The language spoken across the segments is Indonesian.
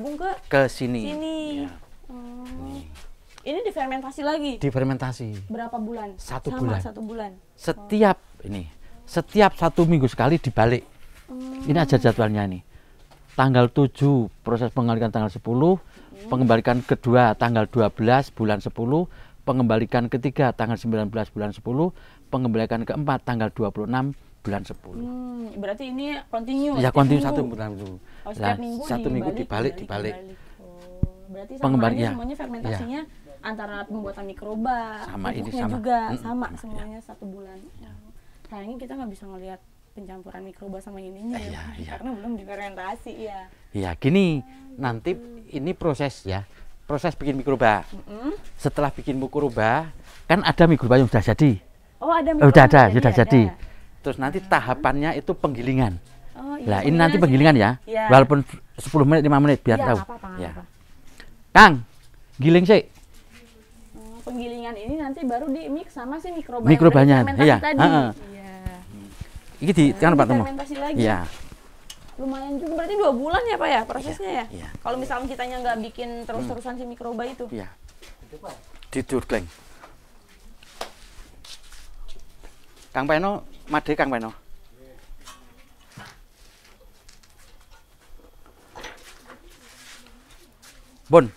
gabung ke sini. Ya. Ini difermentasi lagi? Difermentasi. Berapa bulan? 1 bulan. 1 bulan. Setiap 1 minggu sekali dibalik. Ini aja jadwalnya nih. Tanggal 7 proses pengembalikan tanggal 10, pengembalikan kedua tanggal 12 bulan 10, pengembalikan ketiga tanggal 19 bulan 10, pengembalikan keempat tanggal 26 bulan 10. Berarti ini kontinu? Ya kontinu 1 bulan dulu. Setiap minggu 1 minggu dibalik. Berarti sama aja semuanya fermentasinya antara pembuatan mikroba, sama ini sama semuanya 1 bulan. Sayangnya kita nggak bisa ngelihat pencampuran mikroba sama ininya karena belum difermentasi ya. Ya gini, nanti ini proses bikin mikroba. Setelah bikin mikroba, kan ada mikroba yang sudah jadi. Oh ada mikroba. Sudah jadi. Terus nanti tahapannya itu penggilingan. Nah ini nanti penggilingan ya. Walaupun 10 menit 5 menit biar tahu. Apa-apa. Kang, giling sih. Penggilingan ini nanti baru di mix sama si mikrobanya. Iya. Ini di kan Pak Tomo. Fermentasi lagi. Iya. Lumayan juga berarti 2 bulan ya Pak ya prosesnya ya? Iya. Kalau misalnya kitanya nggak bikin terus-terusan si mikroba itu. Iya. Didurkleng. Kang Peno, made Kang Peno. Bon.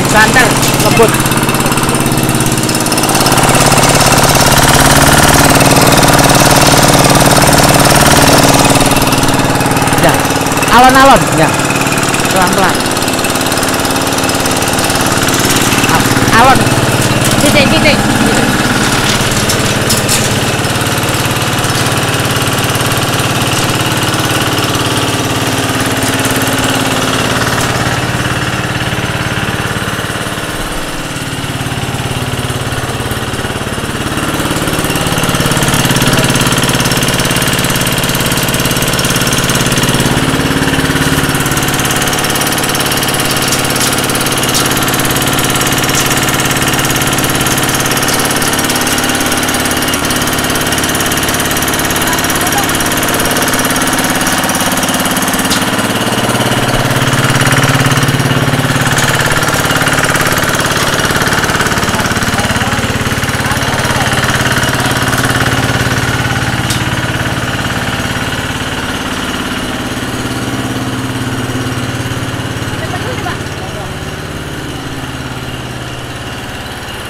Santai, ngebut. Ya, alon-alon, ya, pelan-pelan. Alon, titik.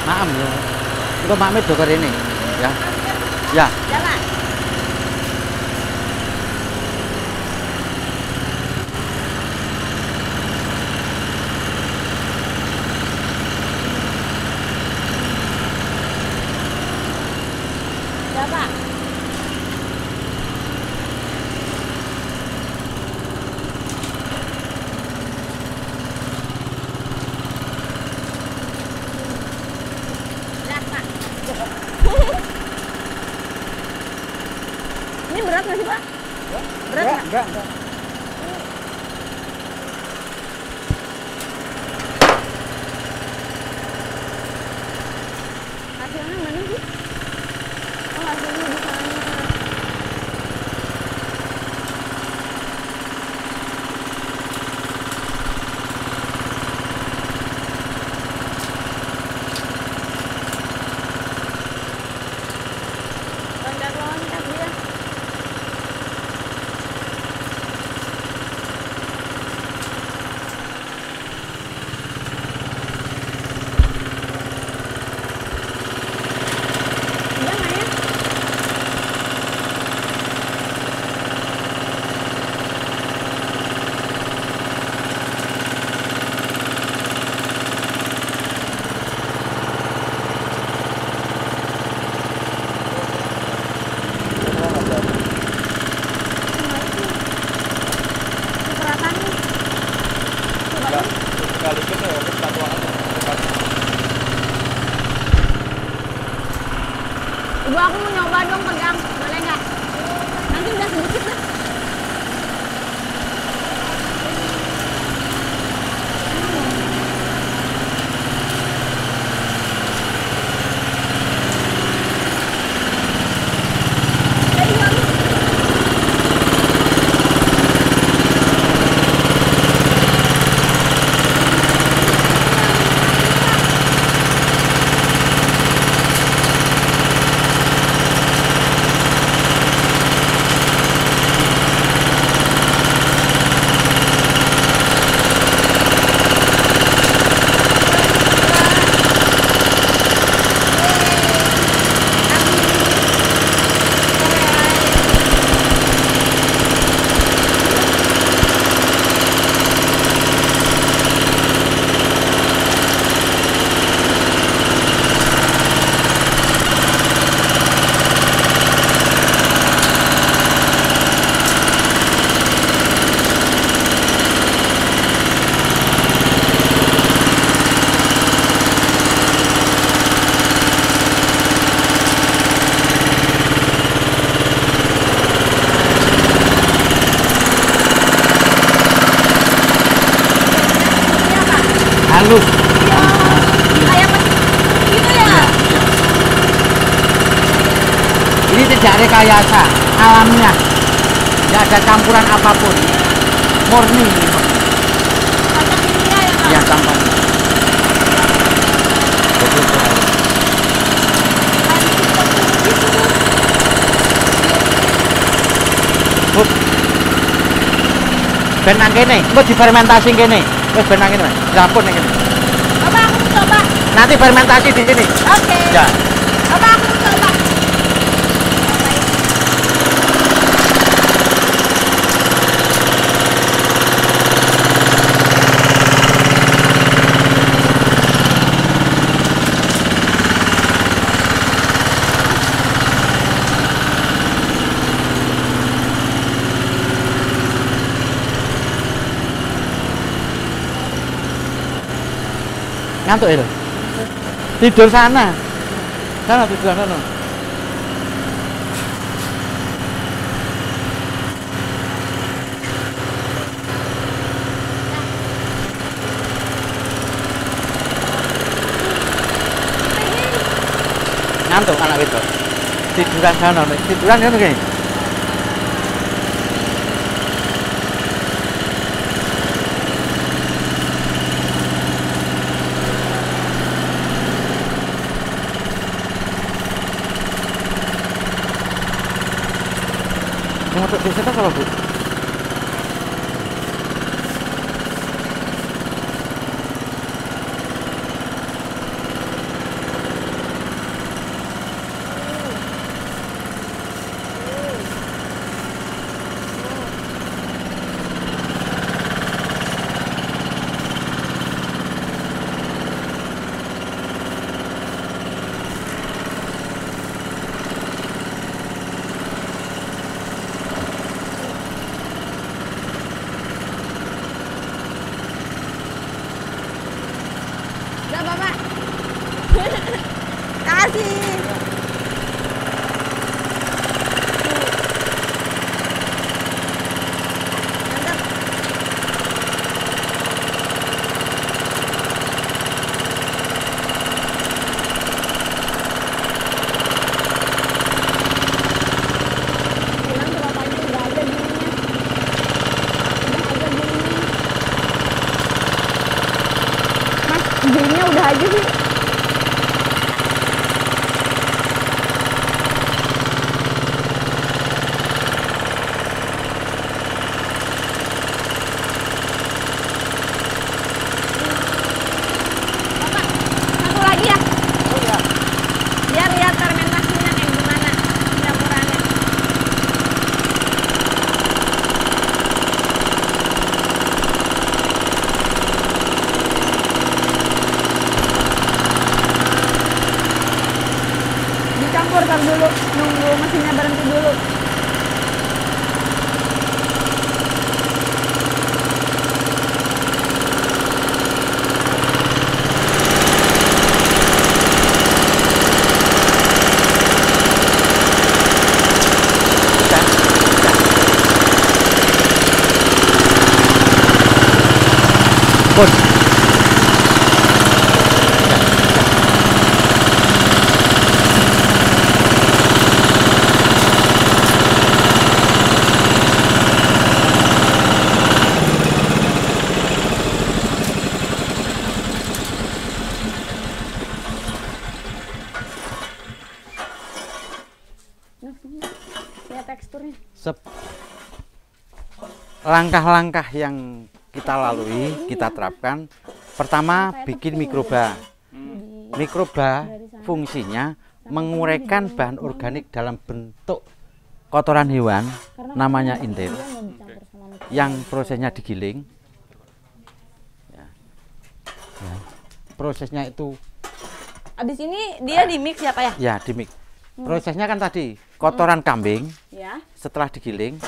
Maaf ya. Itu Mak dokter ini, ya. Ya. Jalan. Ya, Pak. Ini berat nggak sih Pak? Berat nggak? Enggak. Hasilnya mana sih? Oh hasilnya di sana. Loncat dia. Iya nggak ya? Kekerasannya. Coba ini. Ibu aku mau nyoba dong pegang, boleh nggak? Nanti udah halus. Iya. Kayak gitu ya. Ini tidak rekayasa, alamiah. Tidak ada campuran apapun. Murni ini. Tanpa kimia ya, Kak? Ya, tanpa. Betul. Hop. Ben nang kene, engko difermentasi kene. Wis ben nang kene, dapur ning kene. Bapak, aku mau coba. Nanti fermentasi di sini. Oke. Ya. Bapak, aku mau coba. Ngantuk itu. Tidur sana. Sana tidur sana. Ngantuk anak itu. Tiduran sana, tiduran kan gini. Ngantuk di sana kalau Bu. Udah, Bapak. Kasih. Bilang ke bapaknya udah aja gininya. Mas, gininya udah aja sih. Bapak, satu lagi ya. Biar lihat fermentasinya kayak gimana campurannya. Dicampur tar dulu, nunggu mesinnya berhenti dulu. Pun. Nah, ini lihat teksturnya. Langkah-langkah yang kita lalui, kita terapkan. Pertama, bikin mikroba. Mikroba fungsinya menguraikan bahan organik dalam bentuk kotoran hewan, namanya intil, yang prosesnya digiling. Ya. Ya. Prosesnya itu, Abis ini dia di mix ya, Pak ya? ya, di mix. Prosesnya kan tadi kotoran kambing Ya. setelah digiling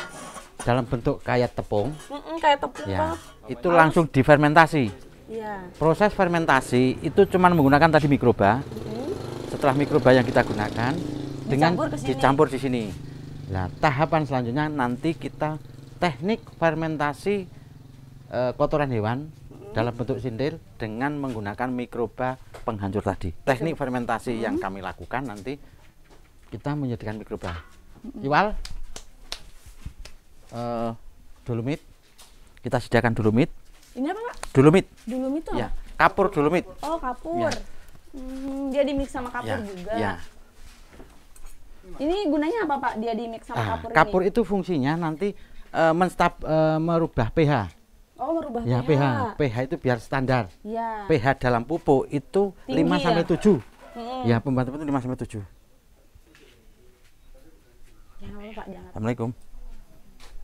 dalam bentuk kayak tepung, Kayak tepung, ya, Pak. itu langsung difermentasi. Iya. Proses fermentasi itu cuma menggunakan tadi mikroba. Setelah mikroba yang kita gunakan dengan Dicampur ke sini. dicampur di sini. Nah, tahapan selanjutnya nanti kita teknik fermentasi kotoran hewan dalam bentuk sindir dengan menggunakan mikroba penghancur tadi. Teknik fermentasi yang kami lakukan nanti kita menyediakan mikroba. Iwal, dolomit, kita sediakan dolomit. Ini apa Pak? Dolomit. Dolomit itu Ya, apa? kapur dolomit. Oh kapur. Ya. Dia di mix sama kapur Ya, juga. ya. Ini gunanya apa Pak? Dia di mix sama kapur kapur ini? itu fungsinya nanti merubah pH. Oh merubah Ya, pH. pH itu biar standar. Ya. pH dalam pupuk itu Tinggi 5 sampai ya? 7. Mm-mm. Ya, pembantu itu 5 sampai 7. Jangan lupa Pak, jangan. Assalamualaikum.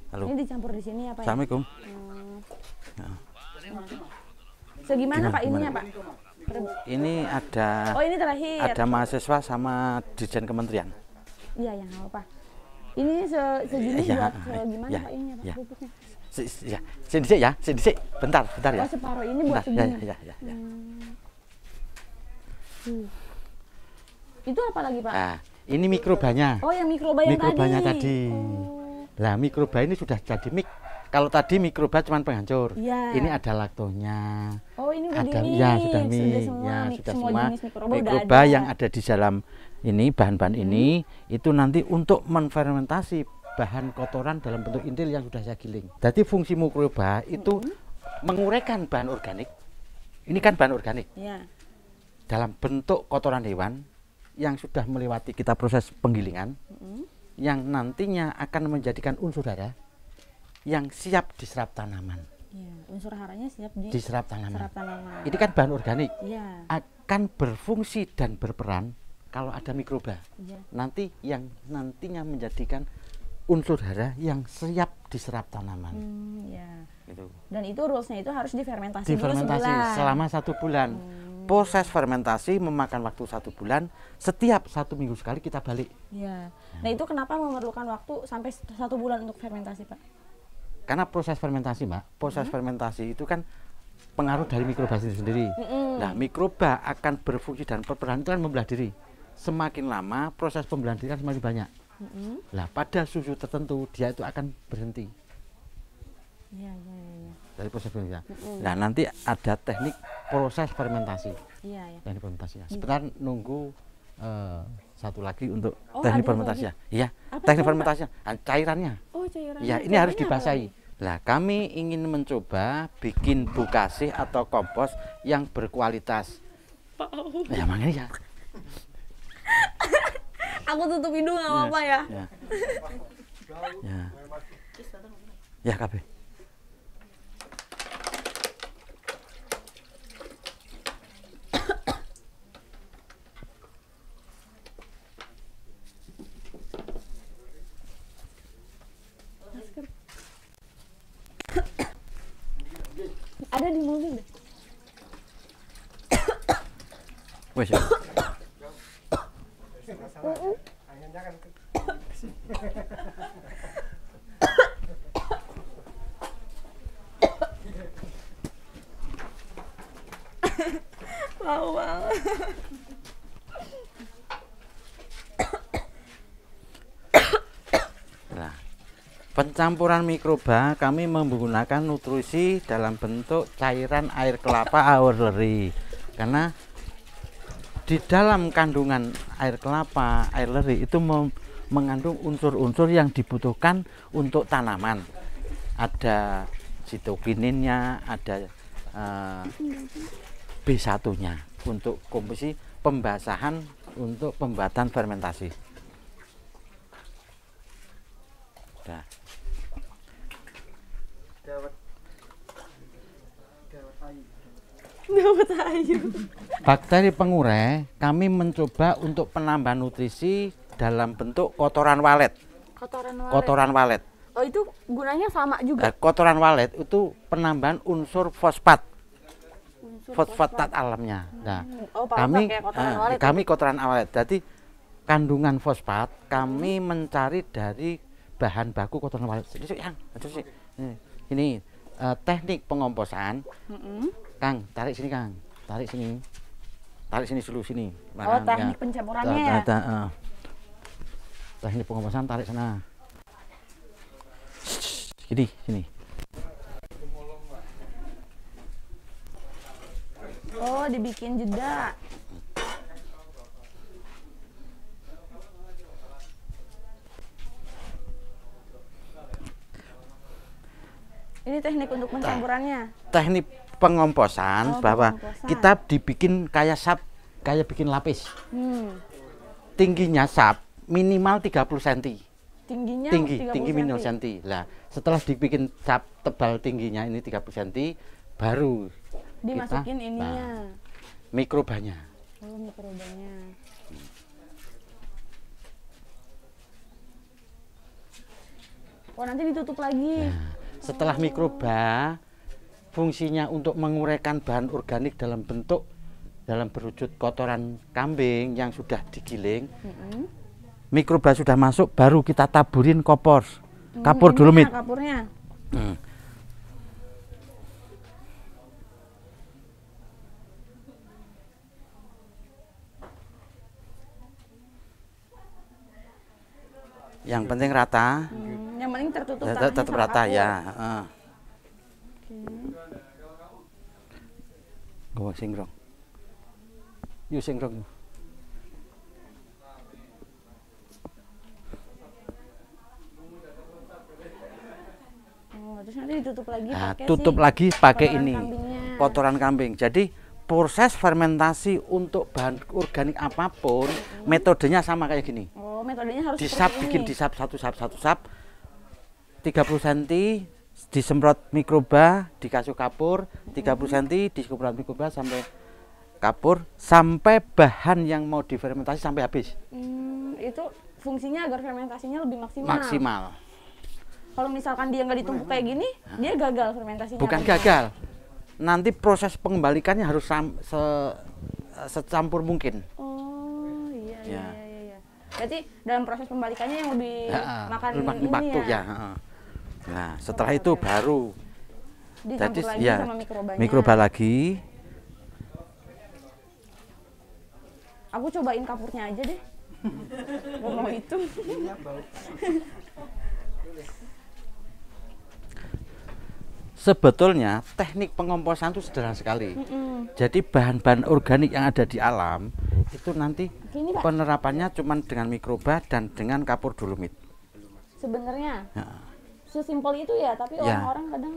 Halo. Ini dicampur di sini apa ya? Assalamualaikum. Hmm. Segimana Pak ininya Pak? Ini ada Oh ini terakhir. ada mahasiswa sama dirjen kementerian. Iya ya nggak apa. Ini segini Ya, buat gimana ya, Pak ininya Pak ya. pupuknya? Ya, sedikit ya, sedikit. Bentar ya. Oh separuh ini buat Bentar, segini. ya. Itu apa lagi Pak? Nah, ini mikrobanya. Oh yang mikroba yang Mikrobanya tadi. tadi. Lah, mikroba ini sudah jadi mik. Kalau tadi mikroba cuma penghancur. Iya. Ini ada laktonya. Oh ini udah Ada di ya mix. sudah mik. semua, Ya, mix, sudah semua semua jenis mikroba, udah mikroba ada. yang ada di dalam ini bahan-bahan ini itu nanti untuk menfermentasi bahan kotoran dalam bentuk intil yang sudah saya giling. Jadi fungsi mikroba itu menguraikan bahan organik. Ini kan bahan organik Iya. dalam bentuk kotoran hewan yang sudah melewati kita proses penggilingan, yang nantinya akan menjadikan unsur hara yang siap diserap tanaman. Iya. Unsur haranya siap Diserap tanaman. serap tanaman. Ini kan bahan organik, Iya. akan berfungsi dan berperan kalau ada mikroba. Iya. Nanti yang nantinya menjadikan unsur hara yang siap diserap tanaman. Iya. Gitu. Dan itu rulesnya itu harus difermentasi dulu Difermentasi sebulan. selama 1 bulan. Proses fermentasi memakan waktu 1 bulan. Setiap 1 minggu sekali kita balik. Iya. Nah itu kenapa memerlukan waktu sampai 1 bulan untuk fermentasi Pak? Karena proses fermentasi, Mbak, proses fermentasi itu kan pengaruh dari mikroba itu sendiri. Nah, mikroba akan berfungsi dan berperan itu kan membelah diri. Semakin lama proses pembelahan diri kan semakin banyak. Nah, pada suhu tertentu dia itu akan berhenti Iya. dari proses fermentasi. Nah, nanti ada teknik proses fermentasi. Iya. Teknik fermentasi. Sebentar nunggu satu lagi untuk Oh, teknik ada fermentasi. lagi? Iya, Apa teknik itu, fermentasi. Cairannya. Oh cairan. Ya, ini harus dibasahi. Lah, kami ingin mencoba bikin bukasih atau kompos yang berkualitas. Ya, makanya ya. Aku tutup hidung nggak apa-apa ya. Ya. Ya. Ya, kabeh. Ada di mobil deh. Wes. Ya. Wow banget. Nah, pencampuran mikroba kami menggunakan nutrisi dalam bentuk cairan air kelapa leri. Karena di dalam kandungan air kelapa, air leri itu mengandung unsur-unsur yang dibutuhkan untuk tanaman. Ada sitokininnya, ada B1-nya untuk komposisi pembasahan untuk pembuatan fermentasi. Nah. Dapat ayu. Bakteri pengurai kami mencoba untuk penambahan nutrisi dalam bentuk kotoran walet. Kotoran walet. Oh itu gunanya sama juga. Kotoran walet itu penambahan unsur fosfat. Fosfat alamnya. Nah, kami kotoran walet. Jadi kandungan fosfat kami mencari dari bahan baku kotoran walet. Ini teknik pengomposan. Kang, tarik sini Kang, tarik sini dulu sini. Oh, teknik pencampurannya ya? Teknik pengomposan, tarik sana. Sini. Oh, dibikin jeda. Ini teknik untuk pencampurannya. Teknik pengomposan bahwa kita dibikin kayak sap, kayak bikin lapis. Tingginya sap minimal 30 cm. Tingginya tinggi minimal cm. Lah, setelah dibikin sap tebal tingginya ini 30 cm, baru dimasukin ininya. Mikrobanya. Oh, mikrobanya. Oh, nanti ditutup lagi. Nah, setelah mikroba, fungsinya untuk menguraikan bahan organik dalam berwujud kotoran kambing yang sudah digiling. Mikroba sudah masuk, baru kita taburin kapur dolomit. Kapurnya. Yang penting rata. Yang penting tertutup tetap rata ya. Gua singrong. Yuk singrong. Terus nanti ditutup lagi tutup lagi pakai ini kambingnya. kotoran kambing. Jadi proses fermentasi untuk bahan organik apapun metodenya sama kayak gini. Oh, metodenya harus bikin disap satu sap 30 cm, disemprot mikroba, dikasih kapur 30 cm, disemprot mikroba sampai kapur sampai bahan yang mau difermentasi sampai habis. Itu fungsinya agar fermentasinya lebih maksimal. Maksimal. Kalau misalkan dia nggak ditumpuk kayak gini, dia gagal fermentasinya. Bukan gagal. Nanti proses pengembalikannya harus secampur mungkin. Oh, iya. Berarti dalam proses pembalikannya yang lebih makan ini waktu ya. Nah, setelah itu baru dicampur lagi sama mikrobanya. Mikroba lagi. Aku cobain kapurnya aja deh. Gak mau itu. Sebetulnya teknik pengomposan itu sederhana sekali. Jadi bahan-bahan organik yang ada di alam itu nanti penerapannya cuma dengan mikroba dan dengan kapur dolomit. Sebenarnya sesimpel itu ya, tapi orang-orang kadang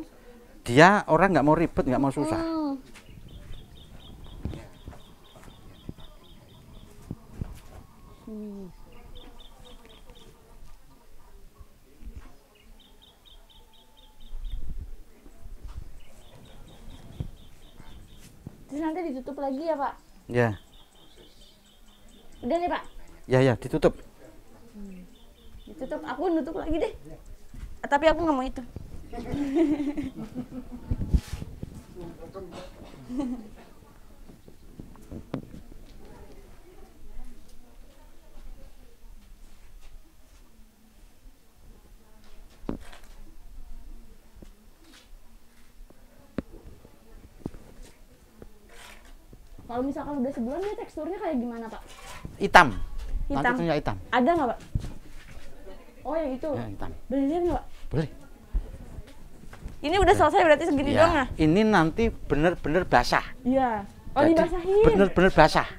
orang nggak mau ribet, nggak mau susah. Terus nanti ditutup lagi ya, Pak? Ya. Udah nih, Pak? Ya, ditutup. Ditutup, aku nutup lagi deh. Tapi aku nggak mau itu. Kalau misalkan udah sebulan dia teksturnya kayak gimana, Pak? Hitam. Hitam. Nanti hitam. Ada nggak, Pak? Oh, yang itu. Ya, hitam. Boleh lihat nggak, Pak? Boleh. Ini udah selesai berarti segini doang ya? Ini nanti bener-bener basah. Iya. Oh, dibasahin. Bener-bener basah.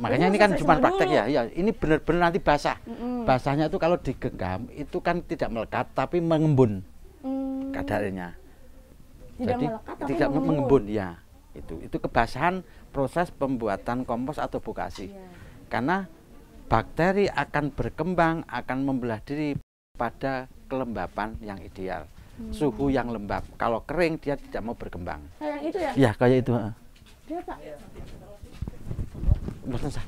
Makanya ini kan cuma praktek ya. Ini bener-bener nanti basah. Basahnya itu kalau digenggam itu kan tidak melekat tapi mengembun kadarnya. Jadi tidak mengembun ya. Itu kebasahan proses pembuatan kompos atau bokasi. Karena bakteri akan berkembang, akan membelah diri pada kelembapan yang ideal, suhu yang lembab. Kalau kering dia tidak mau berkembang. Kayak itu ya? Ya, kayak itu. Dia, Pak. Betul sah.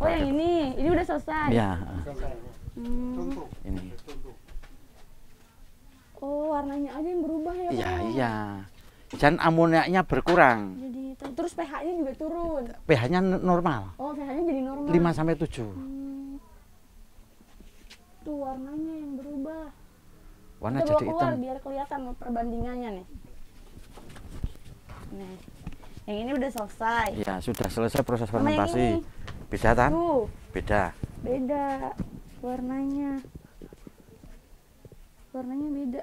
Oh, yang ini udah selesai. Ya. Ini. Oh, warnanya aja yang berubah ya, Pak? Iya. Dan amoniaknya berkurang. Jadi terus pH-nya juga turun. pH-nya normal. Oh, pH-nya jadi normal. 5 sampai 7. Tuh warnanya yang berubah. Warna kita jadi hitam. Biar kelihatan perbandingannya nih. Nih. Yang ini udah selesai. Ya, sudah selesai proses fermentasi. Beda kan? Beda. Beda warnanya. Warnanya beda.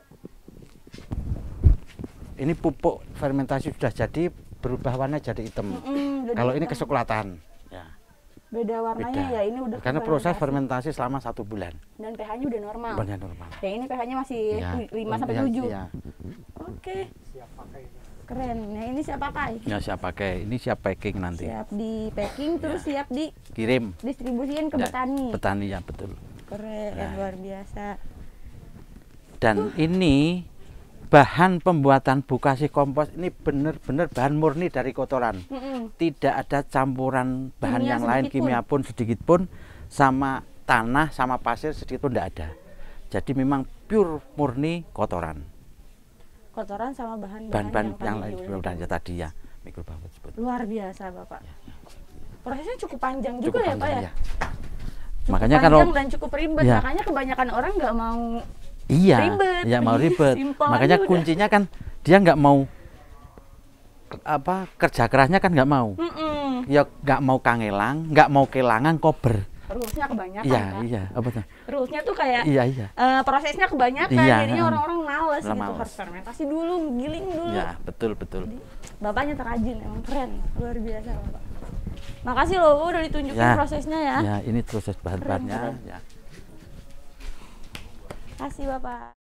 Ini pupuk fermentasi sudah jadi, berubah warna jadi hitam. Jadi Kalau ini hitam. kesukulatan. Ya. Beda warnanya Beda. ya, ini udah Karena proses fermentasi selama 1 bulan. dan pH-nya udah normal. Benar normal. Yang ini pH-nya masih Ya. 5 sampai Ya, 7. ya. Oke. Keren. Nah, ini siap pakai. Ya, siap pakai. Ini siap packing nanti. Siap di packing terus siap Kirim. didistribusiin ke Ya, petani. Petani ya, betul. Keren, Nah. luar biasa. Dan ini bahan pembuatan bukasi kompos ini benar-benar bahan murni dari kotoran. Tidak ada campuran bahan Kimia yang lain, sedikit kimia pun sedikit pun, sama tanah, sama pasir sedikit pun tidak ada. Jadi memang pure murni kotoran. Kotoran sama Bahan-bahan yang lain diulang. tadi ya, mikroba tersebut. Luar biasa, Bapak. Prosesnya cukup panjang Cukup juga ya, Pak panjang, ya? ya. Cukup Makanya panjang kalau dan cukup ribet. Ya. Makanya kebanyakan orang nggak mau iya, ribet. ya mau ribet. Simpel Makanya aja udah. kuncinya kan dia nggak mau kerja kerasnya kan nggak mau. Ya nggak mau kangelang, nggak mau kelangan kober. Rulesnya kebanyakan Iya, kan? iya, apa tuh? Rulesnya tuh kayak Iya. prosesnya kebanyakan, Iya, jadinya orang-orang males gitu. males. Harus fermentasi dulu, giling dulu. Ya, betul. Bapaknya terajin, emang keren, luar biasa Bapak. Makasih loh, udah ditunjukin Ya. prosesnya ya. Ya, ini proses bahan-bahannya. Keren. Ya. Kasih Bapak.